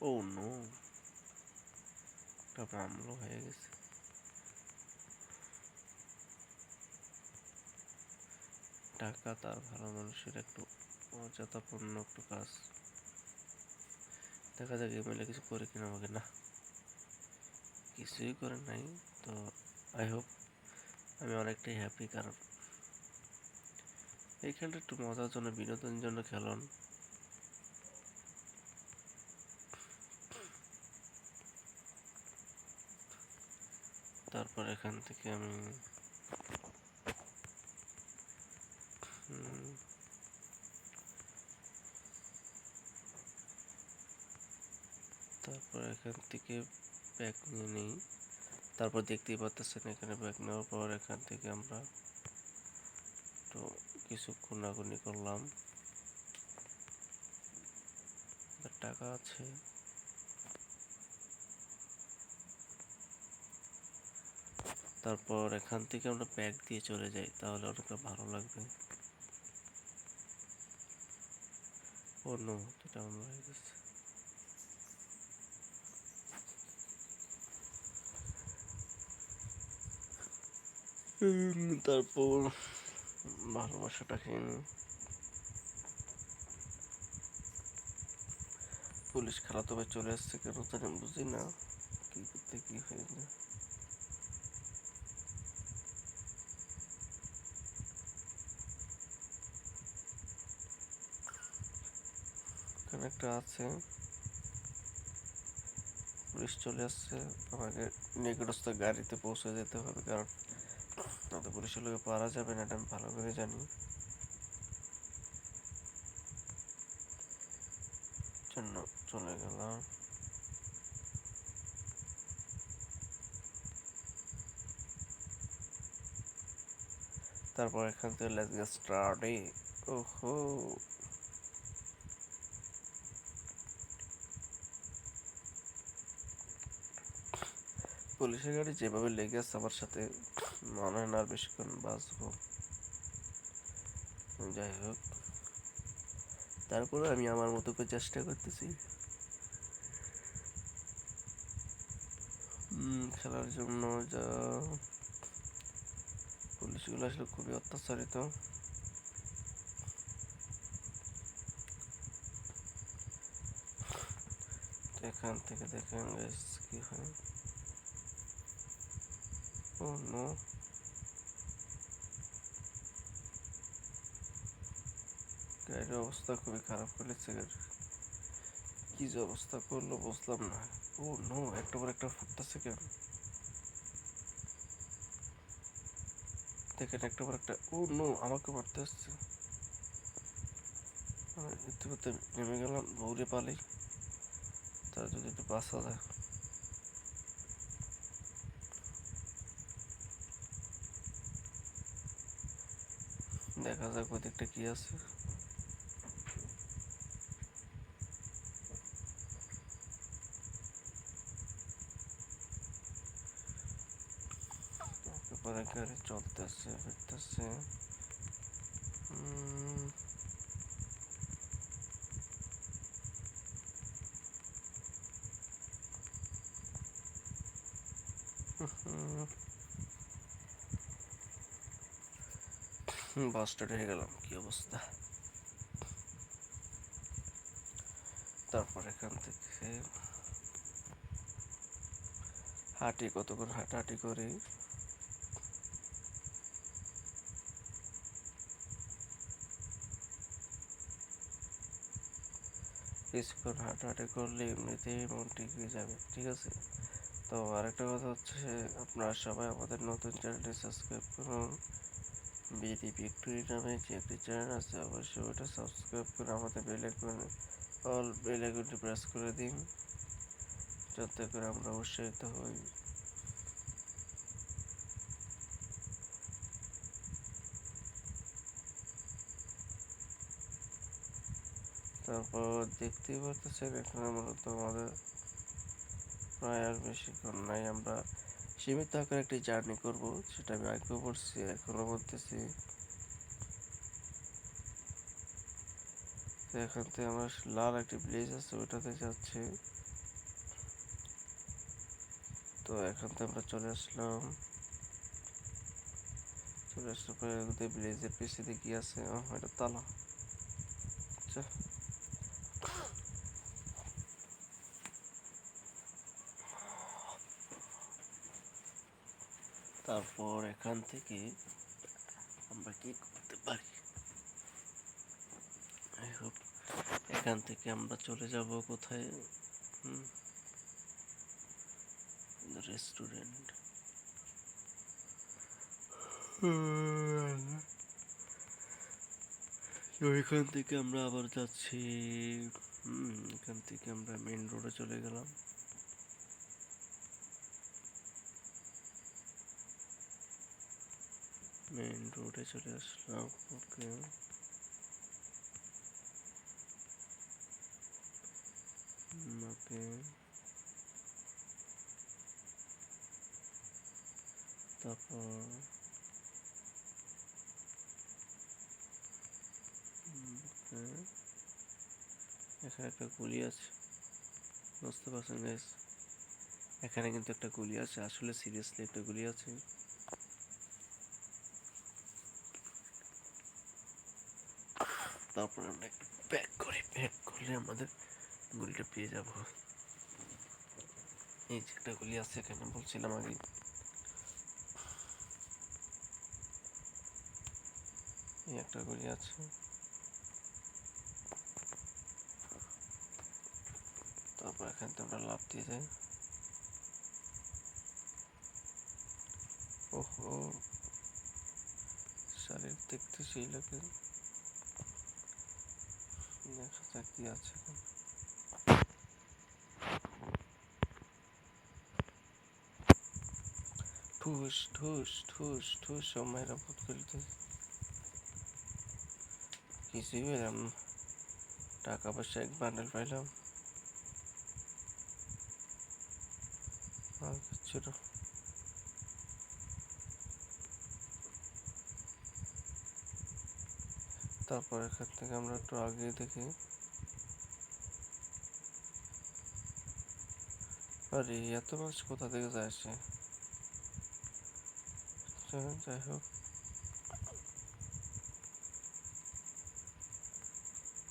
ও নো, একটা মামলা হয়ে গেছে। টাকা তার ভালো মানুষের একটু মর্যাদাপূর্ণ একটু কাজ। দেখা যাক এমএলএ কিছু করে কিনা আমাকে। না, কিছুই করে নাই। তো আই হোপ, আমি অনেকটাই হ্যাপি, কারণ এই খেলটা একটু মজার জন্য, বিনোদনের জন্য খেলুন। তারপর এখান থেকে আমি তারপর এখান থেকে ব্যাগ নিয়ে নিই। তারপর দেখতেই পাচ্ছেন এখানে ব্যাগ নেওয়ার পর এখান থেকে আমরা একটু কিছু খুনাখুনি করলাম। টাকা আছে, তারপর এখান থেকে আমরা ব্যাগ দিয়ে চলে যাই, তাহলে অনেকটা ভালো লাগবে। ও নো, এটা আমরা হয়ে গেছে। তারপর ভালোবাসাটা খেয়ে নিই। পুলিশ খালাতো ভাই চলে আসছে, কেন জানি বুঝি না কি করতে কি হয়ে যায়। এখানে একটা আছে, পুলিশ চলে আসছে। আমাকে নিকটস্থ গাড়িতে পৌঁছে যেতে হবে, কারণ নয়তো পুলিশের লোকে পারা যাবে না, এটা আমি ভালো করে জানি। জন্য চলে গেলাম। তারপর এখান থেকে লেটস গেট স্টার্টেড। ওহো, পুলিশের গাড়ি যেভাবে লেগে আছে আমার সাথে, মনে হয় না আর বেশিক্ষণ বাঁচবো। যাই হোক, তারপরে আমি আমার মতো করে চেষ্টা করতেছি খেলার জন্য। যা পুলিশগুলো আসলে খুবই অত্যাচারিত। এখান থেকে দেখেন কি হয়। ও নো, গাড়ির অবস্থা খুবই খারাপ করেছে। কি যে অবস্থা করলো বুঝলাম না। ও নো, একটা পর একটা ফুটতেছে কেন দেখেন, একটা পর একটা। ও নো, আমাকে মারতে আসছে। ইতিমধ্যে নেমে গেলাম, দৌড়ে পালাই, তার যদি একটু বাঁচা যায়। দেখা যাক ওই দিকটা কি আছে। একেবারে গাড়ি চলতেছে ফিরতেছে। বাসটা হয়ে গেলাম, কি অবস্থা। তারপর এখান থেকে হাঁটি, কতক্ষণ হাঁটাহাঁটি করি। কিছুক্ষণ হাঁটাহাঁটি করলে এমনিতেই মন ঠিক হয়ে যাবে, ঠিক আছে। তো আরেকটা কথা হচ্ছে, আপনারা সবাই আমাদের নতুন চ্যানেলটি সাবস্ক্রাইব করুন। বিডি ভিক্টোরি নামে যে একটি চ্যানেল আছে, অবশ্যই ওটা সাবস্ক্রাইব করে আমাদের বেল আইকনে অল বেল আইকনটি প্রেস করে দিন, যাতে করে আমরা উৎসাহিত হই। তারপর দেখতেই পারতেছেন এখানে মূলত আমাদের প্রায় আর বেশিক্ষণ নাই, আমরা সীমিত আকারে একটি জার্নি করব, সেটা আমি আগেও বলছি, এখনো বলতেছি। তো এখান থেকে আমরা লাল একটি ব্রিজ আছে, ওইটাতে যাচ্ছি। তো এখান থেকে আমরা চলে আসলাম, চলে আসার পরে ব্রিজের পিছিয়ে কি আছে, এটা তালা। আচ্ছা, তারপর এখান থেকে আমরা কি করতে পারি, এখান থেকে আমরা চলে যাব কোথায়, রেস্টুরেন্ট। তো এখান থেকে আমরা আবার যাচ্ছি, এখান থেকে আমরা মেন রোডে চলে গেলাম। মেন রোডে চলে আসলাম, ওকে। ওকে, তারপর এখানে একটা গুলি আছে, বুঝতে পারছেন গাইস, এখানে কিন্তু একটা গুলি আছে, আসলে সিরিয়াসলি একটা গুলি আছে। তারপর আমরা ব্যাক করি, ব্যাক করলে আমাদের গুলিটা পেয়ে যাব। এই যে একটা গুলি আছে এখানে, বলছিলাম আগে। এই একটা গুলি আছে, তারপর এখান থেকে আমরা লাফ দিয়ে যাই। ওহো, শারীর দেখতে সেই লাগে, দেখা যাক কি আছে। ঠুস ঠুস ঠুস ঠুস, মেয়েরা ভূত খেলতে কিছুই পেলাম না, টাকা পয়সা এক বান্ডেল পাইলাম, আর কিচ্ছু না। তারপর এখান থেকে আমরা একটু আগে দেখি, আরে এত মাছ কোথা থেকে যায় আসে। যাই হোক,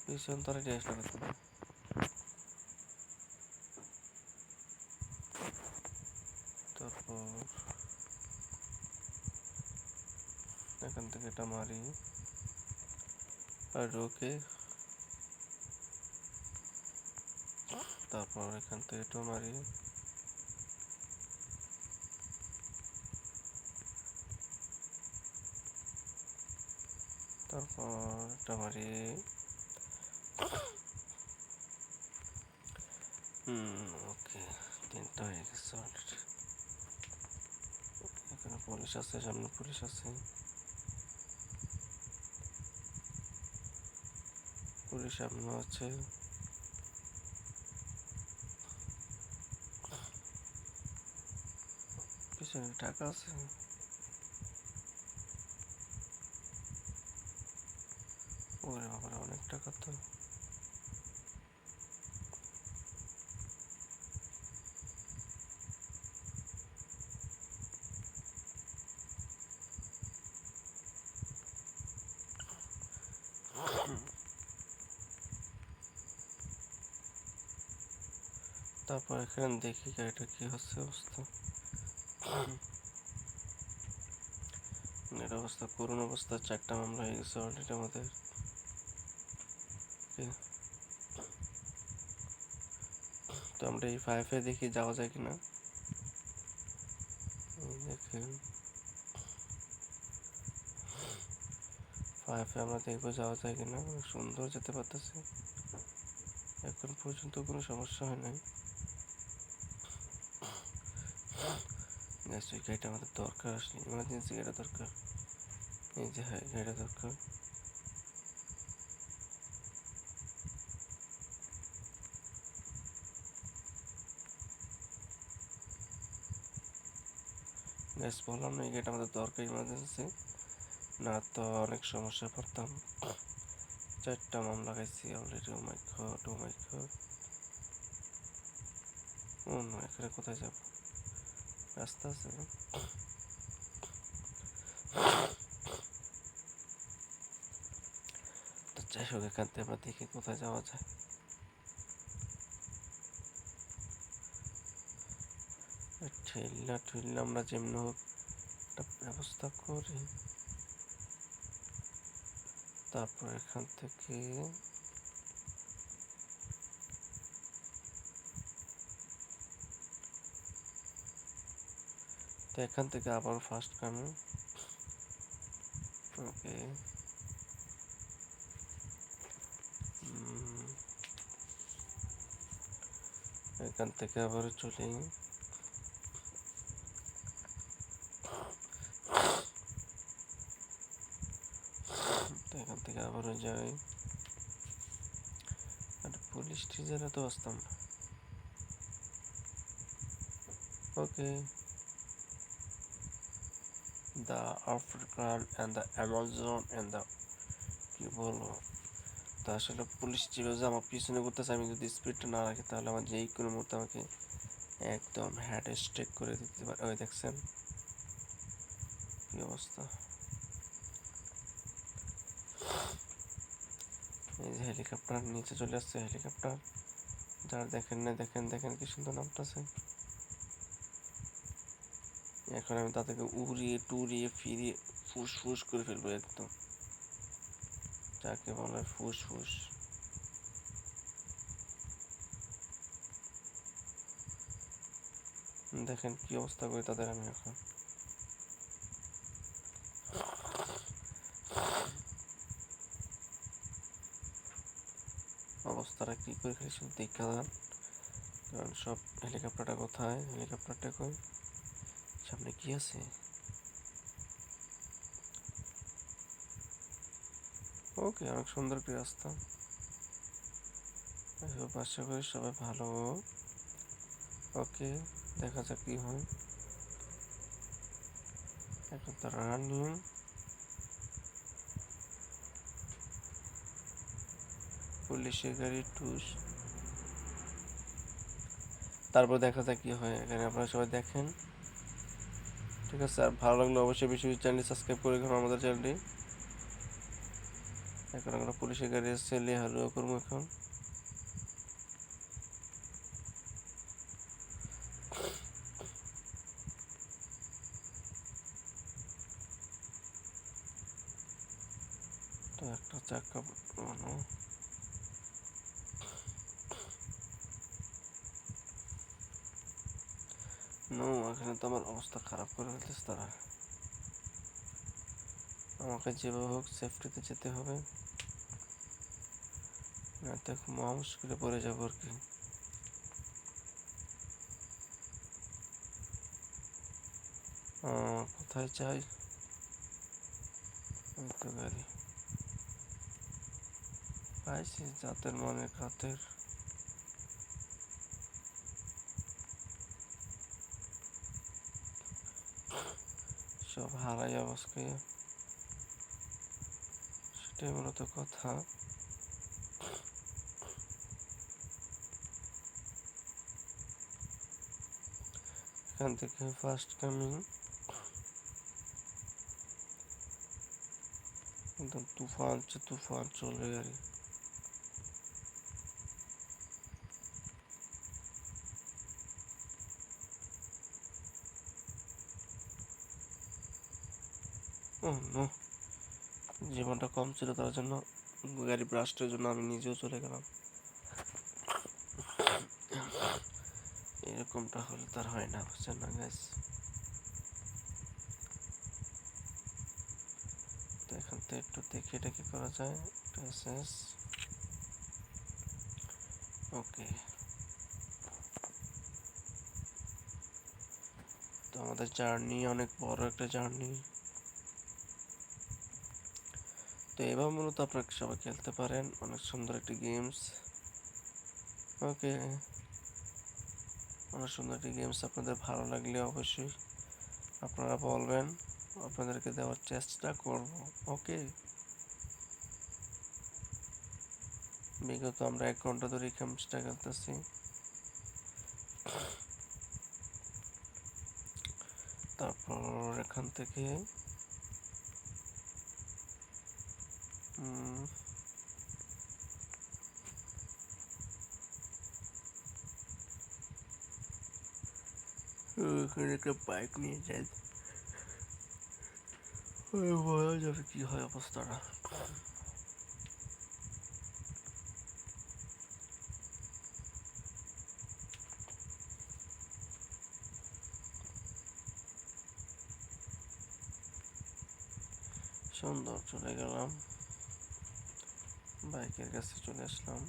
পিছন তারা নিয়ে আসলে করতে হবে। তারপর এখান থেকে এটা মারি আর ওকে, তারপর এখান থেকে এটা মারি, তারপর এটা মারি। ওকে, তিনটা হয়ে গেছে অলরেডি। এখানে পুলিশ আছে, সামনে পুলিশ আছে, পুলিশ সামনে আছে। পিছনে টাকা আছে, ওরে বাবারে অনেক টাকা তো। তারপর এখানে দেখি গাড়িটা কি হচ্ছে অবস্থা। এর অবস্থা করুণ অবস্থা, 4টা মামলা হয়ে গেছে অলরেডি আমাদের। তো আমরা এই 5-এ দেখি যাওয়া যায় কিনা। দেখেন 5-এ আমরা দেখবো যাওয়া যায় কিনা। সুন্দর যেতে পারতেছি, এখন পর্যন্ত কোনো সমস্যা হয় নাই। ওই গাড়িটা আমাদের দরকার, আসলে ইমার্জেন্সি গাড়িটা দরকার। এই যে হ্যাঁ, গাড়িটা দরকার। গ্যাস বললাম না, এই গাড়িটা আমাদের দরকার ইমার্জেন্সি, না তো অনেক সমস্যায় পড়তাম। 4টা মামলা খাইছি অলরেডি। ও মাই গড, ও মাই গড। ও না, এখানে কোথায় যাব? রাস্তা আছে? তো যাই হোক, এখান থেকে আমরা দেখি কোথায় যাওয়া যায়। ঠেলনা আমরা যেমনি হোক একটা ব্যবস্থা করি। তারপর এখান থেকে আবার ফার্স্ট কামে। ওকে, এখান থেকে আবার চলি। তো এখান থেকে আবারও যাই। আর পুলিশ টিজারে তো আসতাম না। Okay, the African and the Amazon and the, কি বলবো। তো আসলে পুলিশ যেভাবে আমার পিছনে করতেছে, আমি যদি স্পিডটা না রাখি তাহলে আমার যেই কোনো মুহূর্তে আমাকে একদম হ্যাড স্ট্রেক করে দিতে পারে। ওই দেখছেন কি অবস্থা। এই যে হেলিকপ্টার নিচে চলে আসছে, হেলিকপ্টার। যারা দেখেন না, দেখেন দেখেন কি সুন্দর নামতেছে। এখন আমি তাদেরকে উড়িয়ে টুরিয়ে ফিরিয়ে ফুস ফুস করে ফেলবো একদম, যাকে বলে ফুস ফুস। দেখেন কি অবস্থা করি তাদের আমি এখন। অবস্থাটা কি করে খালি শুধু দেখা দেন। কারণ সব হেলিকপ্টারটা কোথায়, হেলিকপ্টারটা কই, সামনে কি আছে? ওকে, অনেক সুন্দর একটি রাস্তা। আশা করি সবাই ভালো। ওকে, দেখা যাক কি হয়। এখন তো রানিং। পুলিশের গাড়ি টুস। তারপর দেখা যাক কি হয়। এখানে আপনারা সবাই দেখেন, ঠিক আছে। আর ভালো লাগলে অবশ্যই বেশি বেশি চ্যানেলটি সাবস্ক্রাইব করে রাখুন আমাদের চ্যানেলটি। এখন আমরা পুলিশের গাড়ি এসছে, হালুয়া করবো এখন। তো একটা চাকা নো, এখানে তো আমার অবস্থা খারাপ করে ফেলতেছে তারা। আমাকে যেভাবে হোক সেফটিতে যেতে হবে, না তো খুব মুশকিলে পড়ে যাবো আর কি। কোথায় যাই? তো গাড়ি পাইছি, জাতের মানে খাতের। সব হারাই অবস্থায়, সেটাই মূলত কথা। এখান থেকে ফার্স্ট কামিং। একদম তুফান তুফান চলবে গাড়ি। ও নো, জীবনটা কম ছিল তার জন্য গাড়ি ব্রাস্টের জন্য আমি নিজেও চলে গেলাম। এরকমটা হলে তার হয় না, বুঝছেন না গাইস। তো এখান থেকে একটু দেখে এটা কি করা যায়, এসএস ওকে। তো আমাদের জার্নি অনেক বড় একটা জার্নি। তো এবার মূলত আপনারা সবাই খেলতে পারেন, অনেক সুন্দর একটি গেমস। ওকে, অনেক সুন্দর একটি গেমস। আপনাদের ভালো লাগলে অবশ্যই আপনারা বলবেন, আপনাদেরকে দেওয়ার চেষ্টা করব। ওকে, বিগত আমরা 1 ঘন্টা ধরে গেমসটা খেলতেছি। তারপর এখান থেকে এখানে একটা বাইক নিয়ে যাই, বলা যাবে কি হয় অবস্থাটা। সুন্দর, চলে গেলাম বাইকের কাছে, চলে আসলাম।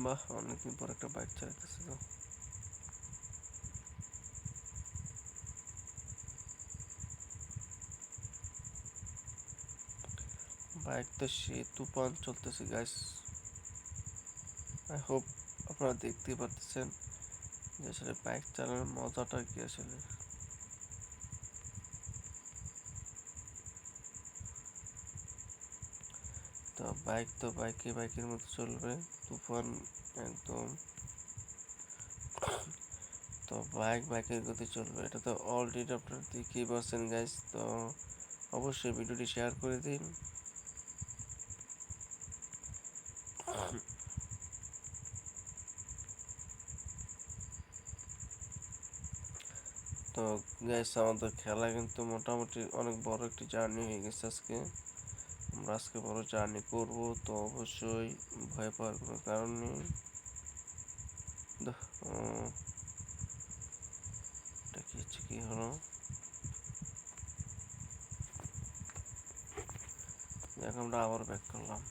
বাহ, অনেকদিন পর একটা বাইক চালাইতেছে। তো বাইক তো সে তুফান চলতেছে গাইস। আই হোপ আপনারা দেখতেই পারতেছেন যে আসলে বাইক চালানোর মজাটা কি আসলে। তো বাইক তো বাইকের মতো চলবে, তুফান একদম। তো বাইকের গতি চলবে, এটা তো অলরেডি আপনারা দেখতেই পাচ্ছেন গাইস। তো অবশ্যই ভিডিওটি শেয়ার করে দিন। তো গাইস, আমাদের খেলা কিন্তু মোটামুটি অনেক বড় একটি জার্নি হয়ে গেছে আজকে। আমরা আজকে বড় জার্নি করব, তো অবশ্যই ভয় পাওয়ার কোনো কারণ নেই। এটা কি হচ্ছে, কি হলো? এখন আমরা আবার ব্যাক করলাম।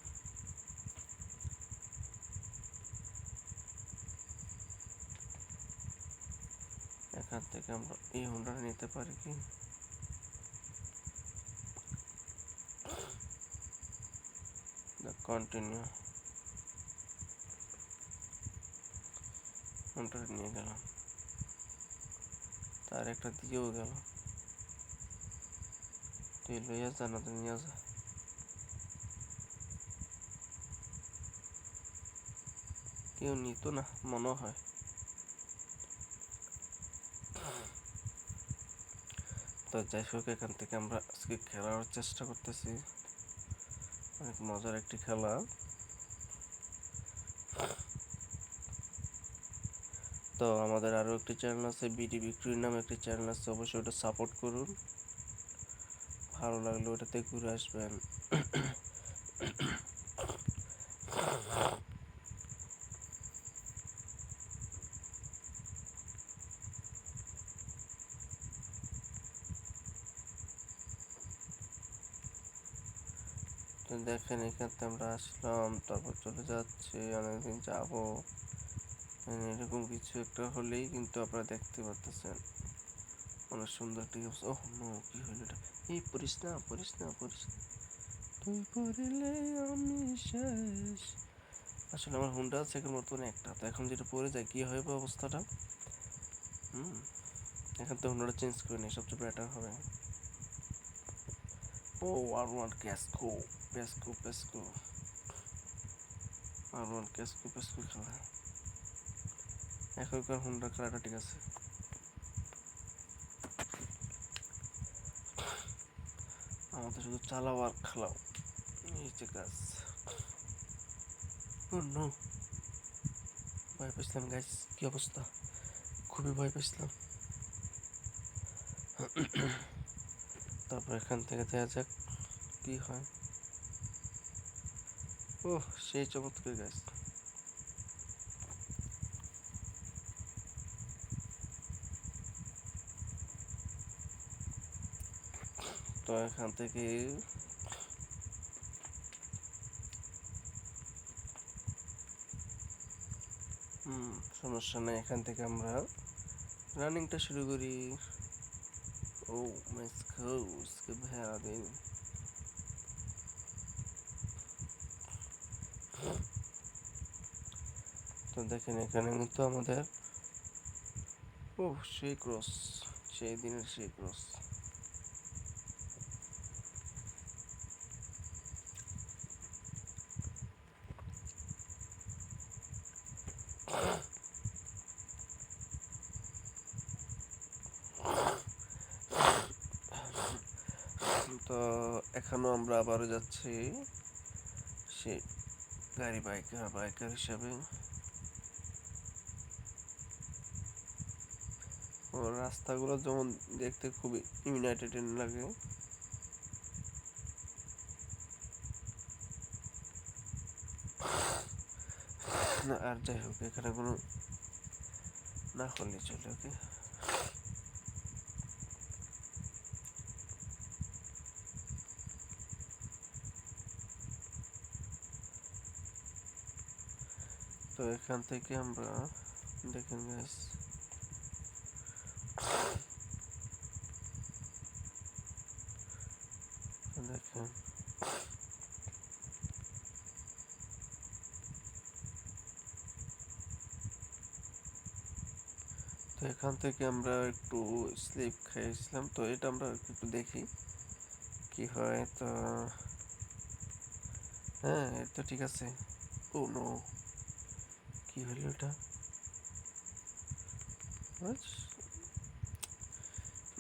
এখান থেকে আমরা এই হুন্ডাটা নিতে পারি কি? কন্টিনিউ, হুন্ডাটা নিয়ে গেলাম, তার একটা দিয়েও গেল। তুই লইয়া যা, না তুই নিয়ে যা। কেউ নিত না মনে হয়। তো যাই হোক, এখান থেকে আমরা আজকে খেলার চেষ্টা করতেছি, অনেক মজার একটি খেলা। তো আমাদের আরও একটি চ্যানেল আছে, বিডি বিক্রি নামে একটি চ্যানেল আছে, অবশ্যই ওটা সাপোর্ট করুন। ভালো লাগলে ওটাতে ঘুরে আসবেন। তো দেখেন, এখানে আমরা আসলাম, তারপর চলে যাচ্ছে, অনেকদিন যাবো, এরকম কিছু একটা হলেই কিন্তু আপনারা দেখতে পারতেছেন অনেক সুন্দর একটি। ওহ নো, কি হইল এটা? এই পড়িস না, পড়িস না, পড়িস না, তুই পড়লে আমি শেষ। আসলে আমার হুন্ডা আছে এখন বর্তমানে একটা, তো এখন যেটা পড়ে যায় কি হবে অবস্থাটা। এখন তো হুন্ডাটা চেঞ্জ করে নিই, সবচেয়ে বেটার হবে। ও আর1 ক্যাসকো, পেসকো পেসকো, আর1 ক্যাসকো পেসকো খেলা। এখনকার হুন্ডা খেলাটা ঠিক আছে। আমাদের শুধু চালাও আর খালাও, এই যে কাজ। ও নো, ভয় পেয়েছিলাম গাইস, কি অবস্থা, খুবই ভয় পেয়েছিলাম। তারপর এখান থেকে দেখা যাক কি হয়। ওহ, সেই চমৎকার গাইস। তো এখান থেকে সমস্যা নেই, এখান থেকে আমরা রানিংটা শুরু করি। ও মাই স্কে ভেড়া দিন। তো দেখেন এখানে কিন্তু আমাদের, ও সেই ক্রস, সেই দিনের সেই ক্রস। তো এখনো আমরা আবারও যাচ্ছি সেই গাড়ি বাইকার হিসাবে। ও রাস্তাগুলো যেমন দেখতে খুবই ইউনাইটেড লাগে। না আর যাই হোক, এখানে কোনো না করলে চলে। ওকে, তো এখান থেকে আমরা দেখেন গাইস, দেখেন তো এখান থেকে আমরা একটু স্লিপ খাইছিলাম, তো এটা আমরা একটু দেখি কি হয়। তো হ্যাঁ, এটা ঠিক আছে। ও নো, কি হলো এটা,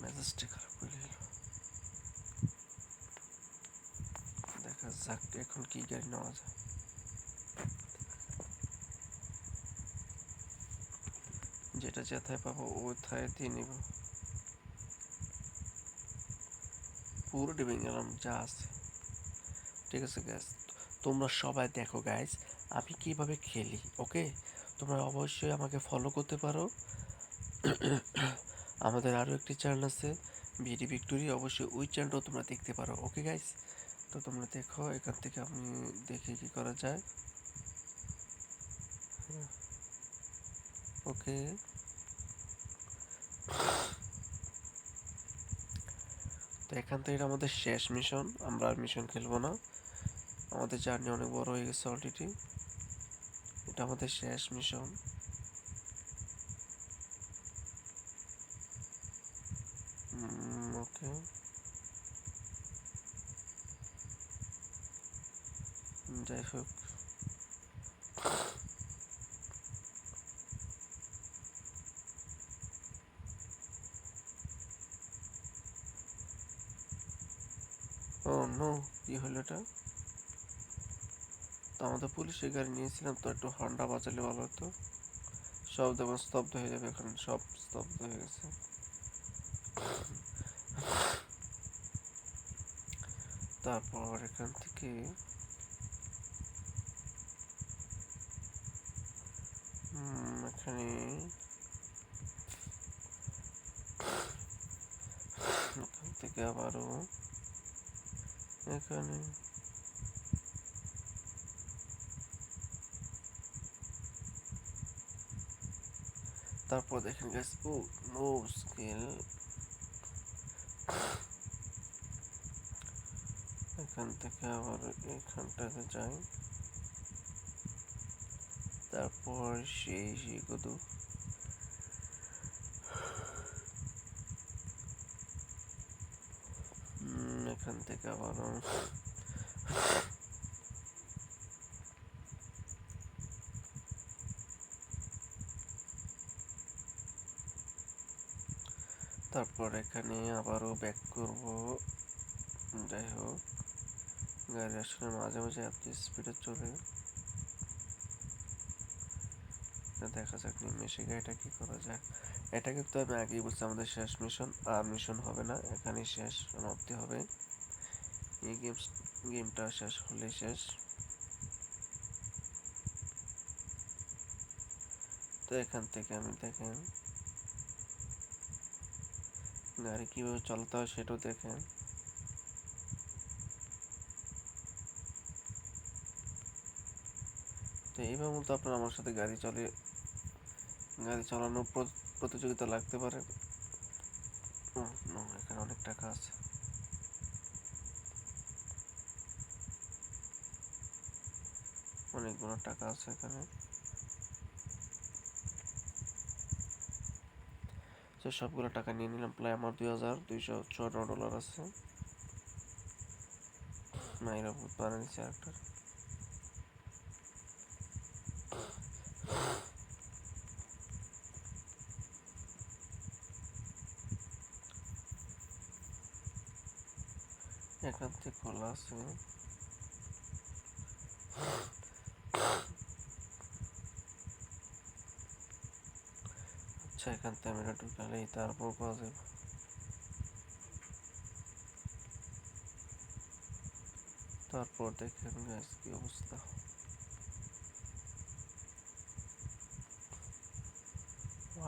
মেজাজটা খারাপ করে দিল। দেখা যাক এখন কি গাড়ি নেওয়া যায়। যেটা যেথায় পাবো ওথায় দিয়ে নিব, পুরো ডিবে গেলাম যা আছে। ঠিক আছে গ্যাস, তোমরা সবাই দেখো গাইস আমি কিভাবে খেলি। ওকে, তোমরা অবশ্যই আমাকে ফলো করতে পারো। আমাদের আরও একটি চ্যানেল আছে বিডি ভিক্টোরি, অবশ্যই ওই চ্যানেলটাও তোমরা দেখতে পারো। ওকে গাইস, তো তোমরা দেখো এখান থেকে আমি দেখি কি করা যায়। ওকে, তো এখান থেকে আমাদের শেষ মিশন, আমরা আর মিশন খেলবো না। আমাদের জার্নি অনেক বড় হয়ে গেছে অলরেডি, এটা আমাদের শেষ মিশন। ওকে, যাই হোক, ও নো, কি হলো এটা। তো আমাদের পুলিশের গাড়ি নিয়েছিলাম, তো একটু হর্নটা বাজালে ভালো হতো। সব যেমন স্তব্ধ হয়ে যাবে, এখন সব স্তব্ধ হয়ে গেছে। তারপর এখান থেকে এখানে এখান থেকে আবারও এখানে, তারপর দেখেন গাইস, ও নো স্কেল। এখান থেকে আবার এখানটাতে যাই, তারপর সেই কত এখান থেকে আবারও তারপর এখানে আবারও ব্যাক করব। যাই হোক, গাড়ি আসলে মাঝে মাঝে এত স্পিডে চলে, দেখা যাক নিমেষে গাড়িটা কি করা যায়। এটা কিন্তু আমি আগেই বলছি আমাদের শেষ মিশন, আর মিশন হবে না, এখানেই শেষ সমাপ্তি হবে। এই গেমটা শেষ হলেই শেষ। তো এখান থেকে আমি দেখেন গাড়ি কীভাবে চালাতে হয় সেটাও দেখেন। তো এইভাবে মতো আপনারা আমার সাথে গাড়ি চালানোর প্রতিযোগিতা লাগতে পারে। এখানে অনেক টাকা আছে, অনেকগুলো টাকা আছে এখানে। তো সবগুলো টাকা নিয়ে নিলাম, প্রায় আমার $2254 আছে। মাইরা বানিয়ে দিচ্ছি আরেকটা। এখান থেকে খোলা আছে। আচ্ছা, এখান থেকে আমি এটা ঢুকালেই তারপর পাওয়া যাবে। তারপর দেখেন গাইস কি অবস্থা।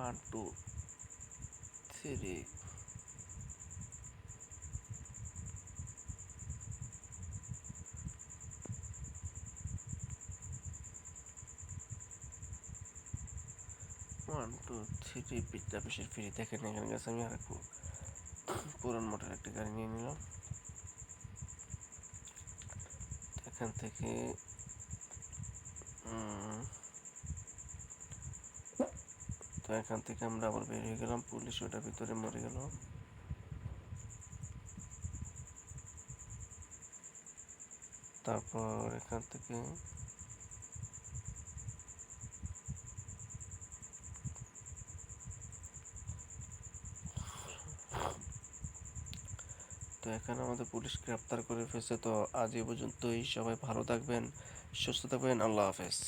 1 2 3। 1 2 3 পিঠটা বেশি ফ্রি। দেখেন এখানে গেছে, আমি আর একটু পুরান মডেল একটা গাড়ি নিয়ে নিলাম। এখান থেকে তো এখান থেকে আমরা আবার বের হয়ে গেলাম, পুলিশ ওটার ভিতরে মরে গেল। তারপর এখান থেকে তো এখানে আমাদের পুলিশ গ্রেপ্তার করে ফেলছে। তো আজ এই পর্যন্তই, সবাই ভালো থাকবেন, সুস্থ থাকবেন, আল্লাহ হাফেজ।